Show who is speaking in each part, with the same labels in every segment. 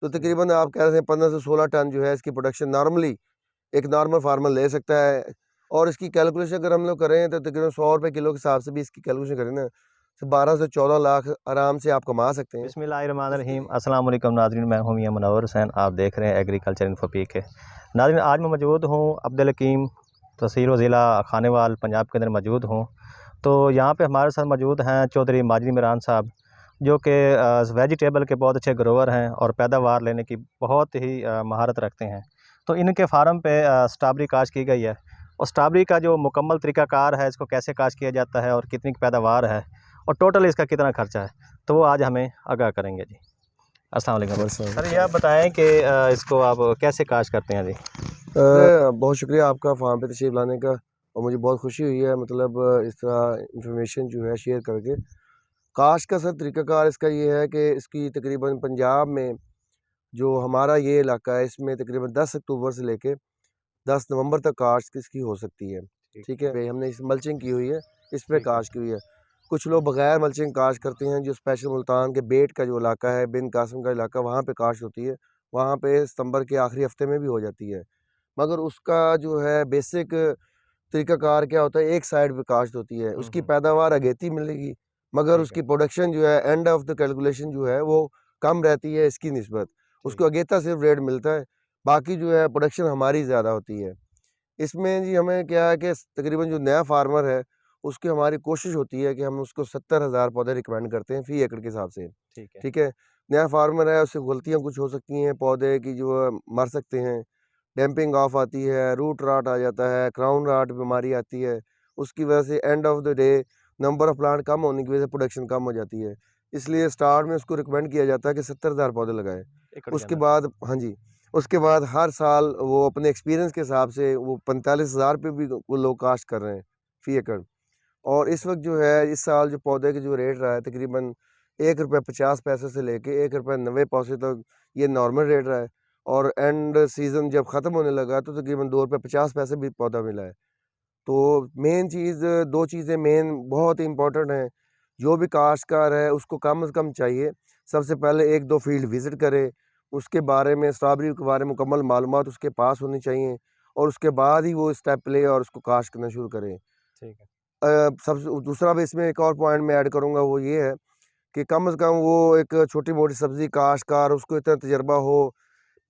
Speaker 1: तो
Speaker 2: जी।
Speaker 1: तकरीबन आप कह रहे थे 15 से 16 टन जो है इसकी प्रोडक्शन नॉर्मली एक नॉर्मल फार्मर ले सकता है। और इसकी कैलकुलेशन अगर हम लोग करें तो तकरीबन 100 रुपए किलो के हिसाब से भी इसकी कैलकुलेशन करें ना, तो 12 से 14 लाख आराम से आप कमा सकते हैं। उसके
Speaker 2: बिस्मिल्लाहिर्रहमानिर्रहीम।
Speaker 1: लिए
Speaker 2: अस्सलाम वालेकुम नाज़रीन, मैं हूं मियां मुनव्वर हुसैन। आप देख रहे हैं एग्रीकल्चर इन्फो पीके। नाज़रीन, आज मैं मौजूद हूं अब्दुल हकीम तहसील व ज़िला खानेवाल पंजाब के अंदर मौजूद हूं। तो यहाँ पे हमारे साथ मौजूद हैं चौधरी माजिद इमरान साहब, जो कि वेजिटेबल के बहुत अच्छे ग्रोवर हैं और पैदावार लेने की बहुत ही महारत रखते हैं। तो इनके फार्म पे स्ट्रॉबेरी काश्त की गई है, और स्ट्रॉबेरी का जो मुकम्मल तरीक़ाकार है, इसको कैसे काश्त किया जाता है और कितनी पैदावार है और टोटल इसका कितना खर्चा है, तो वो आज हमें आगाह करेंगे जी। अस्सलाम वालेकुम सर, ये आप बताएं कि इसको आप कैसे काश्त करते हैं जी?
Speaker 1: बहुत शुक्रिया आपका फार्म पे तशरीफ़ लाने का, और मुझे बहुत खुशी हुई है मतलब इस तरह इंफॉर्मेशन जो है शेयर करके। काश्त का सर तरीक़ाकार इसका ये है कि इसकी तकरीबन पंजाब में जो हमारा ये इलाका है इसमें तकरीबन 10 अक्टूबर से लेके 10 नवंबर तक काश्त इसकी हो सकती है।
Speaker 2: ठीक
Speaker 1: ठीक
Speaker 2: है।
Speaker 1: है, हमने इस मल्चिंग की हुई है, इस पे
Speaker 2: ठीक है।
Speaker 1: काश्त की हुई है। कुछ लोग बगैर मल्चिंग काश्त करते हैं, जो स्पेशल मुल्तान के बेट का जो इलाका है, बिन कासिम का इलाका, वहाँ पे काश्त होती है। वहाँ पे सितंबर के आखिरी हफ्ते में भी हो जाती है। मगर उसका जो है बेसिक तरीक़ाकार क्या होता है, एक साइड पे काश्त होती है, उसकी पैदावार अगेती मिलेगी, मगर
Speaker 2: ठीक है।
Speaker 1: उसकी प्रोडक्शन जो है एंड ऑफ द कैलकुलेशन जो है वो कम रहती है इसकी निस्बत।
Speaker 2: ठीक
Speaker 1: उसको
Speaker 2: है।
Speaker 1: अगेता सिर्फ रेट मिलता है, बाकी जो है प्रोडक्शन हमारी ज़्यादा होती है। इसमें जी हमें क्या है कि तकरीबन जो नया फार्मर है, उसकी हमारी कोशिश होती है कि हम उसको 70,000 पौधे रिकमेंड करते हैं फ़ी एकड़ के हिसाब से।
Speaker 2: ठीक है।
Speaker 1: ठीक है? नया फार्मर है, उससे गलतियाँ कुछ हो सकती हैं, पौधे की जो है मर सकते हैं, डैंपिंग ऑफ आती है, रूट रॉट आ जाता है, क्राउन रॉट बीमारी आती है। उसकी वजह से end of the day number of plant कम होने की वजह से प्रोडक्शन कम हो जाती है। इसलिए स्टार्ट में उसको रिकमेंड किया जाता है कि 70,000 पौधे लगाएँ।
Speaker 2: एकड़ के
Speaker 1: उसके
Speaker 2: अंदर।
Speaker 1: बाद हाँ जी, उसके बाद हर साल वो अपने एक्सपीरियंस के हिसाब से वो 45,000 पे भी वो लोग काश्त कर रहे हैं फ़ी एकड़। और इस वक़्त जो है, इस साल जो पौधे के जो रेट रहा है तकरीबन ₹1.50 से लेके ₹1.90 तक ये नॉर्मल रेट रहा है। और एंड सीज़न जब ख़त्म होने लगा तो तकरीबन ₹2.50 भी पौधा मिला है। तो मेन चीज़ 2 चीज़ें मेन बहुत इम्पोर्टेंट हैं, जो भी काश्तकार है उसको कम से कम चाहिए, सबसे पहले 1-2 फील्ड विज़िट करे, उसके बारे में स्ट्रॉबेरी के बारे में मुकम्मल मालूमात उसके पास होनी चाहिए, और उसके बाद ही वो स्टेप ले और उसको काश्त करना शुरू करे।
Speaker 2: ठीक है।
Speaker 1: सबसे दूसरा भी इसमें एक और पॉइंट मैं ऐड करूँगा, वो ये है कि कम से कम वो एक छोटी-मोटी सब्ज़ी काश्तकार, उसको इतना तजुर्बा हो,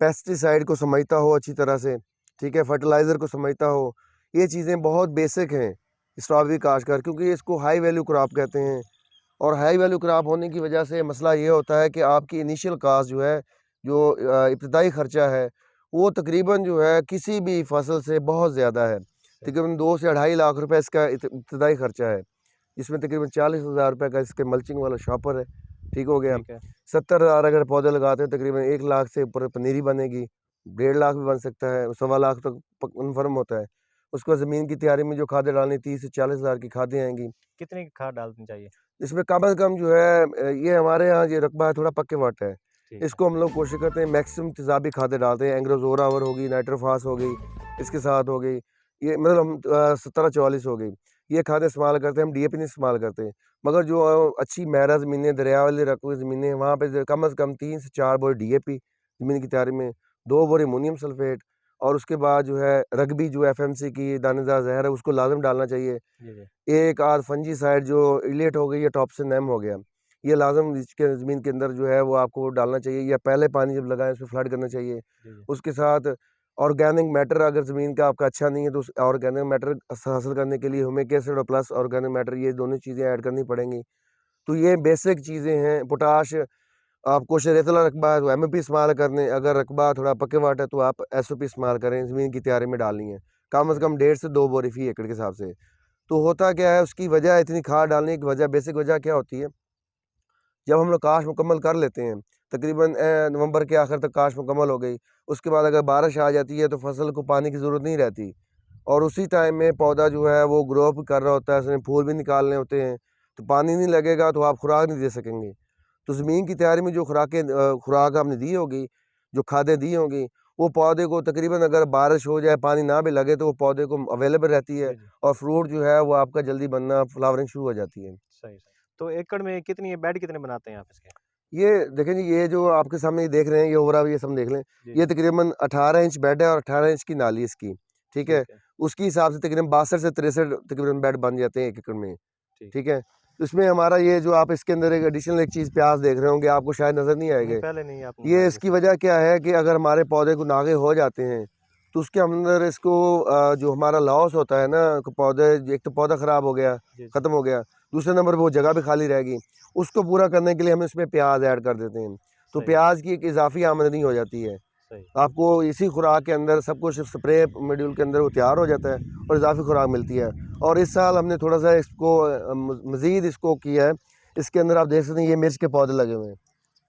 Speaker 1: पेस्टिसाइड को समझता हो अच्छी तरह से, ठीक है? फर्टिलाइज़र को समझता हो। ये चीज़ें बहुत बेसिक हैं स्ट्रॉबेरी काश्तकार, क्योंकि इसको हाई वैल्यू क्रॉप कहते हैं। और हाई वैल्यू क्रॉप होने की वजह से मसला ये होता है कि आपकी इनिशियल कॉस्ट जो है, जो इब्तिदाई खर्चा है, वो तकरीबन जो है किसी भी फसल से बहुत ज़्यादा है।
Speaker 2: सही।
Speaker 1: तकरीबन 2 से ढाई लाख रुपए इसका इब्तिदाई खर्चा है, जिसमें तकरीबन 40,000 रुपए का इसके मल्चिंग वाला शॉपर है, ठीक हो गया।
Speaker 2: ठीक है।
Speaker 1: 70,000 अगर पौधे लगाते हैं तकरीबन 1 लाख से ऊपर पनीरी बनेगी, 1.5 लाख भी बन सकता है, सवा लाख तक कन्फर्म होता है। उसके बाद ज़मीन की तैयारी में जो खादें डालनी 30 से 40,000 की खादें आएँगी।
Speaker 2: कितनी खाद डालनी चाहिए?
Speaker 1: इसमें कम से कम जो है ये हमारे यहाँ ये रकबा है थोड़ा पक्के वाट है।
Speaker 2: ठीक है।
Speaker 1: इसको हम लोग कोशिश करते हैं मैक्सिमम तेज़ाबी खादें डालते हैं, एंग्रोज़ोरावर हो गई, नाइट्रोफास हो गई, इसके साथ हो गई, ये मतलब हम 17-44 हो गई। ये खादें इस्तेमाल करते हैं, हम डीएपी नहीं इस्तेमाल करते। मगर जो अच्छी मैरा ज़मीनें, दरिया वाले रकबे ज़मीनें, वहाँ पे कम से कम 3 से 4 बोरी डीएपी ज़मीन की तैयारी में, 2 बोरी अमोनियम सल्फेट, और उसके बाद जो है रग्बी जो एफएमसी की दानेदार ज़हर है उसको लाज़िम डालना चाहिए।
Speaker 2: जी, जी।
Speaker 1: एक आध फंजीसाइड जो इलेट हो गई या टॉप्सिन एम हो गया, ये लाज़िम इसके ज़मीन के अंदर जो है वो आपको डालना चाहिए, या पहले पानी जब लगाएँ उसमें फ्लड करना चाहिए।
Speaker 2: जी, जी।
Speaker 1: उसके साथ ऑर्गेनिक मैटर, अगर ज़मीन का आपका अच्छा नहीं है तो उस ऑर्गेनिक मैटर हासिल करने के लिए ह्यूमिक एसिड और प्लस ऑर्गेनिक मैटर, ये दोनों चीज़ें ऐड करनी पड़ेंगी। तो ये बेसिक चीज़ें हैं। पोटाश, आपको रेतीला रकबा है तो एमओपी इस्तेमाल करने, अगर रकबा थोड़ा पक्केवाट है तो आप एसओपी इस्तेमाल करें, ज़मीन की तैयारी में डालनी है। कम से
Speaker 2: सही।
Speaker 1: कम 1.5 से 2 बोरी फ़ी एकड़ के हिसाब से। तो होता क्या है, उसकी वजह इतनी खाद डालने की वजह, बेसिक वजह क्या होती है, जब हम लोग काश्त मुकम्मल कर लेते हैं, तकरीबन नवंबर के आखिर तक काश्त मुकम्मल हो गई, उसके बाद अगर बारिश आ जाती है तो फसल को पानी की ज़रूरत नहीं रहती, और उसी टाइम में पौधा जो है वो ग्रो भी कर रहा होता है, उसमें फूल भी निकालने होते हैं, तो पानी नहीं लगेगा तो आप खुराक नहीं दे सकेंगे। तो ज़मीन की तैयारी में जो खुराक आपने दी होगी, जो खादें दी होंगी, वो पौधे को तकरीबन अगर बारिश हो जाए, पानी ना भी लगे तो वो पौधे को अवेलेबल रहती है,
Speaker 2: जी, जी।
Speaker 1: और फ्रूट जो है वो आपका जल्दी बनना, फ्लावरिंग शुरू हो जाती है।
Speaker 2: सही, सही। तो एकड़ में कितनी बेड कितने बनाते हैं आप इसके?
Speaker 1: ये देखें जी, ये जो आपके सामने ये देख रहे हैं, ये ओवरऑल ये सब देख लें,
Speaker 2: जी,
Speaker 1: ये तकरीबन 18 इंच बेड है और 18 इंच की नाली है इसकी, ठीक है?
Speaker 2: ठीक है,
Speaker 1: उसके हिसाब से तकरीबन 62 से 63 तकरीबन बेड बन जाते हैं 1 एकड़ में,
Speaker 2: ठीक।
Speaker 1: ठीक है? तो इसमें हमारा ये जो आप इसके अंदर एक एडिशनल एक चीज़ प्याज देख रहे होंगे, आपको शायद नज़र नहीं
Speaker 2: नहीं,
Speaker 1: आएगी।
Speaker 2: पहले नहीं आपने
Speaker 1: ये
Speaker 2: बताया
Speaker 1: इसकी
Speaker 2: जैसे।
Speaker 1: वजह क्या है कि अगर हमारे पौधे को नागे हो जाते हैं, तो उसके अंदर इसको जो हमारा लॉस होता है ना, कि पौधे एक तो पौधा ख़राब हो गया,
Speaker 2: जी, जी,
Speaker 1: ख़त्म हो गया, दूसरे नंबर पे वो जगह भी खाली रहेगी। उसको पूरा करने के लिए हम इसमें प्याज ऐड कर देते हैं। तो
Speaker 2: सही,
Speaker 1: प्याज की एक इज़ाफ़ी आमदनी हो जाती है।
Speaker 2: सही।
Speaker 1: आपको इसी खुराक के अंदर सब कुछ स्प्रे मॉड्यूल के अंदर वो तैयार हो जाता है और इज़ाफ़ी खुराक मिलती है। और इस साल हमने थोड़ा-सा इसको मज़ीद इसको किया है। इसके अंदर आप देख सकते हैं, ये मिर्च के पौधे लगे हुए हैं। ये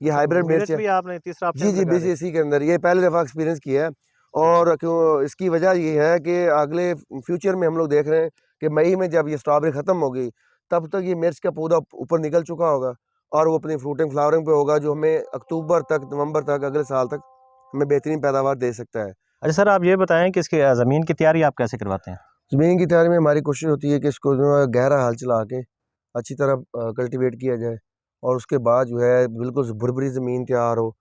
Speaker 2: अच्छा,
Speaker 1: हाइब्रिड मिर्च
Speaker 2: मिर्च
Speaker 1: है।
Speaker 2: भी आपने तीसरा ऑप्शन
Speaker 1: जी,
Speaker 2: भी
Speaker 1: जी,
Speaker 2: लगा
Speaker 1: बीज
Speaker 2: दी।
Speaker 1: इसी के अंदर, ये पहली दफ़ा एक्सपीरियंस किया है।
Speaker 2: ठीक है,
Speaker 1: और क्यों इसकी वजह ये है कि अगले फ्यूचर में हम लोग देख रहे हैं कि मई में जब ये स्ट्रॉबेरी ख़त्म होगी, तब तक ये मिर्च का पौधा ऊपर निकल चुका होगा और वो अपनी फ्रूटिंग फ्लावरिंग पे होगा, जो हमें अक्टूबर तक, नवंबर तक, अगले साल तक हमें बेहतरीन पैदावार दे सकता है।
Speaker 2: अच्छा सर, आप ये बताएँ कि इसकी ज़मीन की तैयारी आप कैसे करवाते हैं?
Speaker 1: ज़मीन की तैयारी में हमारी कोशिश होती है कि इसको जो है गहरा हल चला के अच्छी तरह कल्टीवेट किया जाए और उसके बाद जो है बिल्कुल भुरभुरी ज़मीन तैयार हो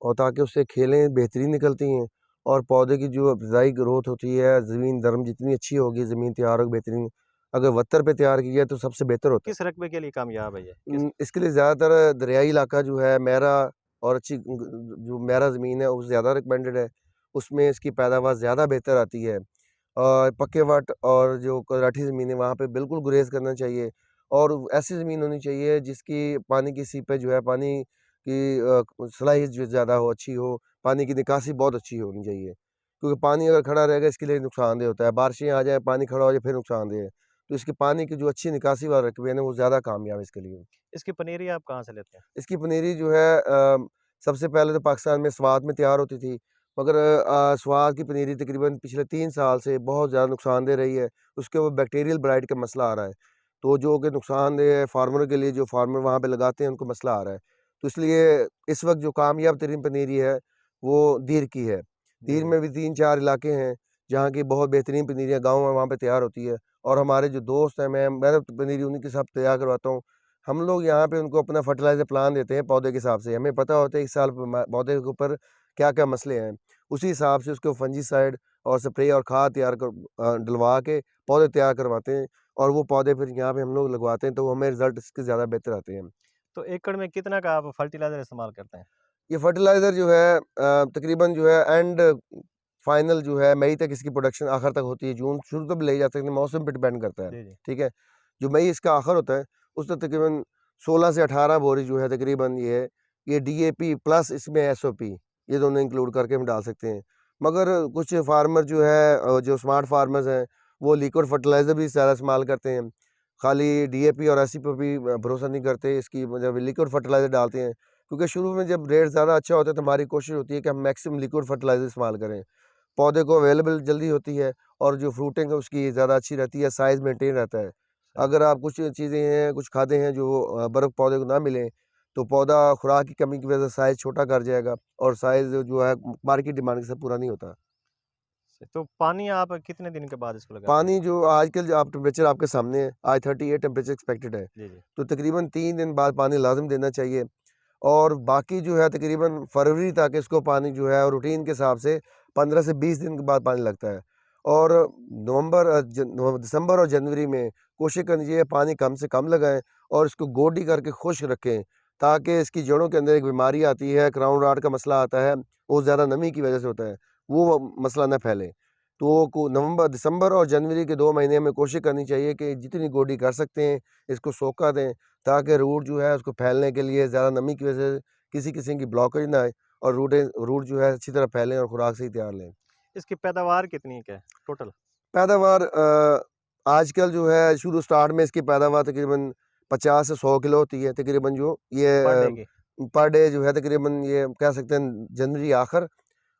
Speaker 1: और ताकि उससे खेलें बेहतरीन निकलती हैं और पौधे की जो इब्तदाई ग्रोथ होती है, ज़मीन नरम जितनी अच्छी होगी, ज़मीन तैयार होगी बेहतरीन। अगर वत्तर पे तैयार की जाए तो सबसे बेहतर होता है।
Speaker 2: किस रकबे के लिए कामयाब है ये? किस
Speaker 1: इसके लिए ज़्यादातर दरियाई इलाका जो है, मैरा और अच्छी जो मैरा ज़मीन है, वो ज़्यादा रिकमेंडेड है। उसमें इसकी पैदावार ज़्यादा बेहतर आती है। और पक्के वट और जो कराठी ज़मीन है, वहाँ पे बिल्कुल गुरेज़ करना चाहिए और ऐसी ज़मीन होनी चाहिए जिसकी पानी की सीपेज जो है, पानी की सलाहियत जो ज़्यादा हो, अच्छी हो, पानी की निकासी बहुत अच्छी होनी चाहिए। क्योंकि पानी अगर खड़ा रहेगा इसके लिए नुकसानदेह होता है, बारिशें आ जाएँ, पानी खड़ा हो जाए फिर नुकसानदेह है। तो इसके पानी की जो अच्छी निकासी वाले रकबे हैं ना, वो ज़्यादा कामयाब है इसके लिए।
Speaker 2: इसकी पनीरी आप कहाँ से लेते हैं?
Speaker 1: इसकी पनीरी जो है सबसे पहले तो पाकिस्तान में स्वात में तैयार होती थी, मगर स्वात की पनीरी तकरीबन पिछले 3 साल से बहुत ज़्यादा नुकसानदेह रही है। उसके वो बैक्टीरियल ब्लाइट का मसला आ रहा है, तो जो कि नुकसानदेह है फार्मरों के लिए, जो फार्मर वहाँ पे लगाते हैं उनको मसला आ रहा है। तो इसलिए इस वक़्त जो कामयाब तरीन पनीरी है, वो दीर की है।
Speaker 2: जी,
Speaker 1: दीर
Speaker 2: जी।
Speaker 1: में भी 3-4 इलाके हैं, जहाँ की बहुत बेहतरीन पनीरियाँ गाँव में वहाँ पे तैयार होती है और हमारे जो दोस्त हैं, मैं तो पनीरी उन्हीं के साथ तैयार करवाता हूँ। हम लोग यहाँ पे उनको अपना फर्टिलाइज़र प्लान देते हैं पौधे के हिसाब से। हमें पता होता है इस साल पौधे के ऊपर क्या-क्या मसले हैं। उसी हिसाब से उसको फंजीसाइड और स्प्रे और खाद तैयार डलवा के पौधे तैयार करवाते हैं और वो पौधे फिर यहाँ पे हम लोग लगवाते हैं, तो हमें रिज़ल्ट इसके ज़्यादा बेहतर आते हैं।
Speaker 2: तो एकड़ में कितना का आप फर्टिलाइज़र इस्तेमाल करते हैं?
Speaker 1: ये फर्टिलाइज़र जो है तकरीबन जो है एंड फाइनल जो है मई तक इसकी प्रोडक्शन आखिर तक होती है। जून शुरू तक भी ले जा सकते हैं, मौसम पे डिपेंड करता है,
Speaker 2: जी, जी।
Speaker 1: ठीक है? जो मई इसका आखिर होता है, उस तक तकरीबन 16 से 18 बोरी जो है तकरीबन ये डीएपी प्लस इसमें एसओपी, ये दोनों इंक्लूड करके हम डाल सकते हैं। मगर कुछ फार्मर जो है जो स्मार्ट फार्मर्स हैं, वो लिक्विड फर्टिलाइज़र भी ज़्यादा इस्तेमाल करते हैं। खाली डीएपी और एसओपी पे भी भरोसा नहीं करते, इसकी जब लिक्विड फर्टिलाइज़र डालते हैं, क्योंकि शुरू में जब रेट ज़्यादा अच्छा होता है तो हमारी कोशिश होती है कि हम मैक्सिमम लिक्विड फर्टिलाइज़र इस्तेमाल करें। पौधे को अवेलेबल जल्दी होती है और जो फ्रूटिंग है उसकी ज़्यादा अच्छी रहती है, साइज़ मेंटेन रहता है।
Speaker 2: सही।
Speaker 1: अगर आप कुछ चीज़ें हैं, कुछ खादें हैं जो बर्फ़ पौधे को ना मिलें, तो पौधा खुराक की कमी की वजह से साइज़ छोटा कर जाएगा और साइज़ जो है मार्केट डिमांड से पूरा नहीं होता।
Speaker 2: तो पानी आप कितने दिन के बाद इसको लगाते हैं?
Speaker 1: पानी जो आजकल जो आप टेम्परेचर आपके सामने है, आज 38 टेम्परेचर एक्सपेक्टेड है,
Speaker 2: जी, जी।
Speaker 1: तो तकरीबन 3 दिन बाद पानी लाज़िम देना चाहिए। और बाकी जो है तकरीबन फरवरी तक इसको पानी जो है रूटीन के हिसाब से 15 से 20 दिन के बाद पानी लगता है। और दिसंबर और जनवरी में कोशिश करनी चाहिए पानी कम से कम लगाएँ और इसको गोडी करके खुश्क रखें, ताकि इसकी जड़ों के अंदर एक बीमारी आती है, क्राउन रॉट का मसला आता है, वो ज़्यादा नमी की वजह से होता है, वो मसला ना फैले। तो को नवंबर दिसंबर और जनवरी के 2 महीने में कोशिश करनी चाहिए कि जितनी गोडी कर सकते हैं, इसको सोखा दें, ताकि रूट जो है उसको फैलने के लिए ज़्यादा नमी की वजह से किसी किस्म की ब्लॉकेज ना आए और रूट जो है अच्छी तरह फैलें और खुराक सही तैयार लें।
Speaker 2: इसकी पैदावार कितनी क्या है टोटल?
Speaker 1: पैदावार आजकल जो है शुरू स्टार्ट में इसकी पैदावार तकरीबन 50 से 100 किलो होती है, तकरीबन जो ये
Speaker 2: पर डे की?
Speaker 1: पर डे जो है तकरीबन ये कह सकते हैं जनवरी आखिर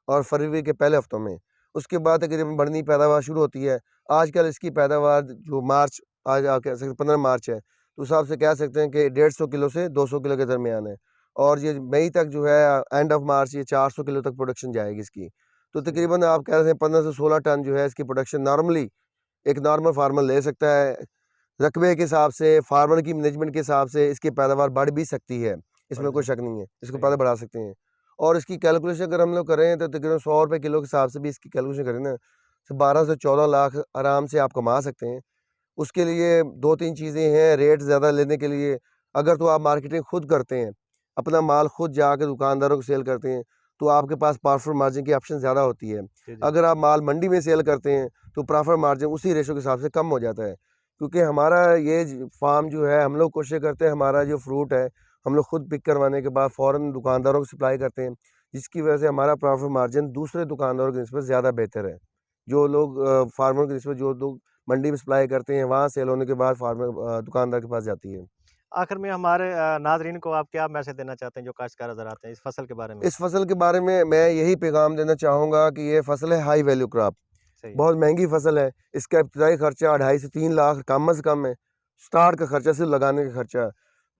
Speaker 1: और फरवरी के पहले हफ्तों में। उसके बाद तकरीबन बढ़नी पैदावार शुरू होती है। आजकल इसकी पैदावार जो मार्च, आज आप कह सकते हैं 15 मार्च है, तो उस हिसाब से कह सकते हैं कि 150 किलो से 200 किलो के दरमियान है और ये मई तक जो है एंड ऑफ मार्च ये 400 किलो तक प्रोडक्शन जाएगी इसकी। तो
Speaker 2: ठीक।
Speaker 1: तकरीबन आप कह सकते हैं 15 से 16 टन जो है इसकी प्रोडक्शन नॉर्मली एक नॉर्मल फार्मर ले सकता है। रकबे के हिसाब से, फार्मर की मैनेजमेंट के हिसाब से इसकी पैदावार बढ़ भी सकती है। इसमें कोई शक नहीं है, इसको पौधे बढ़ा सकते हैं। और इसकी कैलकुलेशन अगर हम लोग करें तो तकरीबन 100 रुपये किलो के हिसाब से भी इसकी कैलकुलेशन करें ना, तो 12 से 14 लाख आराम से आप कमा सकते हैं। उसके लिए 2-3 चीज़ें हैं रेट ज़्यादा लेने के लिए। अगर तो आप मार्केटिंग खुद करते हैं, अपना माल खुद जाके दुकानदारों को सेल करते हैं, तो आपके पास प्रॉफिट मार्जिन की ऑप्शन ज़्यादा होती है। अगर आप माल मंडी में सेल करते हैं, तो प्रॉफिट मार्जिन उसी रेशो के हिसाब से कम हो जाता है। क्योंकि हमारा ये फार्म जो है, हम लोग कोशिश करते हैं हमारा जो फ्रूट है, हम लोग खुद पिक करवाने के बाद फ़ौरन दुकानदारों को सप्लाई करते हैं, जिसकी वजह से हमारा प्रॉफिट मार्जिन दूसरे दुकानदारों की निस्बत ज़्यादा बेहतर है। जो लोग फार्मर की निस्बत जो लोग मंडी में सप्लाई करते हैं, वहाँ सेल होने के बाद फार्मर दुकानदार के पास जाती है।
Speaker 2: आखिर में हमारे नाज़रीन को आप क्या मैसेज देना चाहते हैं जो काश्तकार हज़रात हैं इस फसल के बारे में?
Speaker 1: इस फसल के बारे में मैं यही पैगाम देना चाहूँगा कि ये फसल है हाई वैल्यू क्रॉप।
Speaker 2: सही है।
Speaker 1: बहुत महंगी फसल है। इसका इब्तिदाई खर्चा 2.5 से 3 लाख कम से कम है। स्टार्ट का खर्चा सिर्फ लगाने का खर्चा।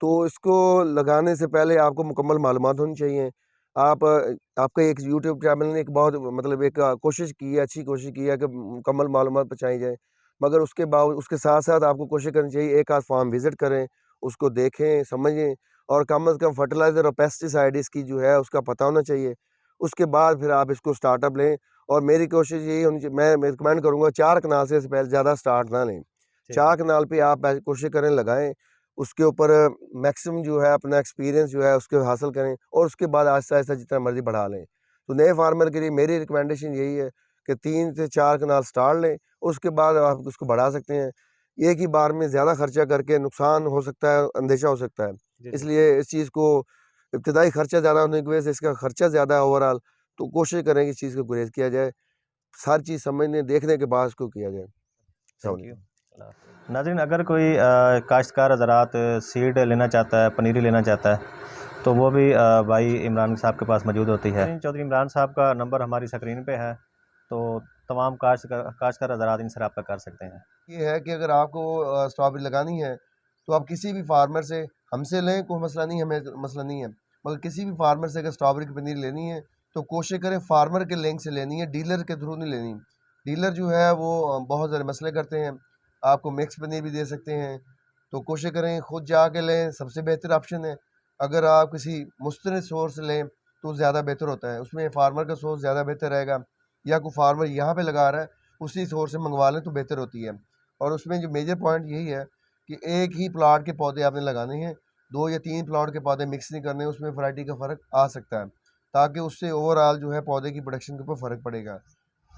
Speaker 1: तो इसको लगाने से पहले आपको मुकम्मल मालूमात होनी चाहिए। आपका एक यूट्यूब चैनल ने एक बहुत मतलब एक कोशिश की है, अच्छी कोशिश की है कि मुकम्मल मालूमात पहुँचाई जाए। मगर उसके साथ-साथ आपको कोशिश करनी चाहिए एक आध फार्म विज़िट करें, उसको देखें, समझें और कम से कम फर्टिलाइज़र और पेस्टिसाइड इसकी जो है उसका पता होना चाहिए। उसके बाद फिर आप इसको स्टार्टअप लें और मेरी कोशिश यही होनी चाहिए मैं रिकमेंड करूँगा 4 कनाल से पहले ज़्यादा स्टार्ट ना लें।
Speaker 2: ठीक
Speaker 1: 4
Speaker 2: है।
Speaker 1: कनाल पे आप कोशिश करें लगाएँ, उसके ऊपर मैक्सिमम जो है अपना एक्सपीरियंस जो है उसको हासिल करें और उसके बाद आहिस्ता-आहिस्ता जितना मर्ज़ी बढ़ा लें। तो नए फार्मर के लिए मेरी रिकमेंडेशन यही है कि 3 से 4 कनाल स्टार्ट लें, उसके बाद आप उसको बढ़ा सकते हैं। एक ही बार में ज़्यादा खर्चा करके नुकसान हो सकता है, अंदेशा हो सकता है।
Speaker 2: जी, जी।
Speaker 1: इसलिए इस चीज़ को इब्तिदाई खर्चा ज़्यादा होने की वजह से इसका खर्चा ज़्यादा है ओवरऑल, तो कोशिश करें कि इस चीज़ को गुरेज़ किया जाए। सारी चीज़ समझने, देखने के बाद इसको किया जाए। अस्सलाम
Speaker 2: थैंक यू।
Speaker 1: वालेकुम।
Speaker 2: अल्लाह हाफ़िज़। नाज़रीन अगर कोई काश्तकार हज़रात सीड लेना चाहता है, पनीरी लेना चाहता है, तो वो भी भाई इमरान साहब के पास मौजूद होती है। चौधरी इमरान साहब का नंबर हमारी स्क्रीन पे है, तो तमाम काश्तकार हज़रात इनसे रब्ता कर सकते हैं।
Speaker 1: ये है कि अगर आपको स्ट्रॉबेरी लगानी है, तो आप किसी भी फार्मर से हमसे लें, कोई मसला नहीं है, हमें मसला नहीं है। मगर किसी भी फार्मर से अगर स्ट्रॉबेरी की पनीर लेनी है, तो कोशिश करें फार्मर के लिंक से लेनी है, डीलर के थ्रू नहीं लेनी। डीलर जो है वो बहुत सारे मसले करते हैं, आपको मिक्स पनीर भी दे सकते हैं। तो कोशिश करें खुद जाके लें, सबसे बेहतर ऑप्शन है। अगर आप किसी मुस्तनद सोर्स से लें, तो ज़्यादा बेहतर होता है। उसमें फार्मर का सोर्स ज़्यादा बेहतर रहेगा या कोई फार्मर यहाँ पे लगा रहा है, उसी सोर्स से मंगवा लें तो बेहतर होती है। और उसमें जो मेजर पॉइंट यही है कि एक ही प्लॉट के पौधे आपने लगाने हैं, 2 या 3 प्लॉट के पौधे मिक्स नहीं करने, उसमें वैरायटी का फ़र्क आ सकता है, ताकि उससे ओवरऑल जो है पौधे की प्रोडक्शन के ऊपर फ़र्क पड़ेगा।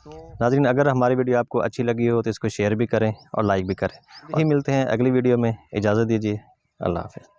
Speaker 1: तो
Speaker 2: नाज़रीन अगर हमारी वीडियो आपको अच्छी लगी हो तो इसको शेयर भी करें और लाइक भी करें। यही मिलते हैं अगली वीडियो में, इजाज़त दीजिए। अल्लाह हाफ़िज़।